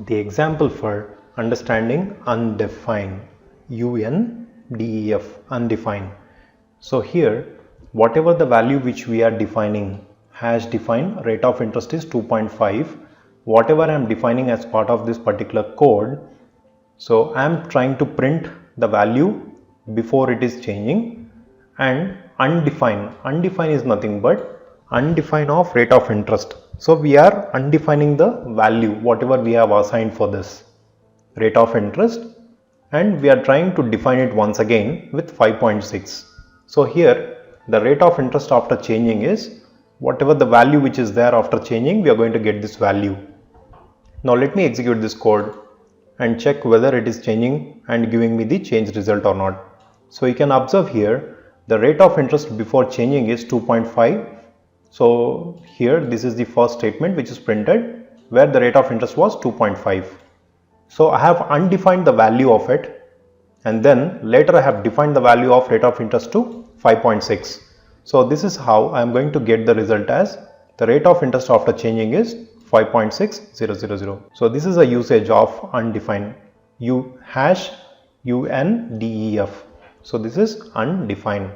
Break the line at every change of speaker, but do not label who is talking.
The example for understanding undefined, UNDEF, undefined. So here, whatever the value which we are defining, hash define rate of interest is 2.5. Whatever I am defining as part of this particular code, so I am trying to print the value before it is changing, and undefined is nothing but undefined of rate of interest. So we are undefining the value whatever we have assigned for this rate of interest, and we are trying to define it once again with 5.6. So here the rate of interest after changing is whatever the value which is there after changing, we are going to get this value. Now let me execute this code and check whether it is changing and giving me the change result or not. So you can observe here the rate of interest before changing is 2.5. So here this is the first statement which is printed where the rate of interest was 2.5. So I have undefined the value of it, and then later I have defined the value of rate of interest to 5.6. So this is how I am going to get the result as the rate of interest after changing is 5.6000. So this is a usage of undefined, hash UNDEF. So this is undefined.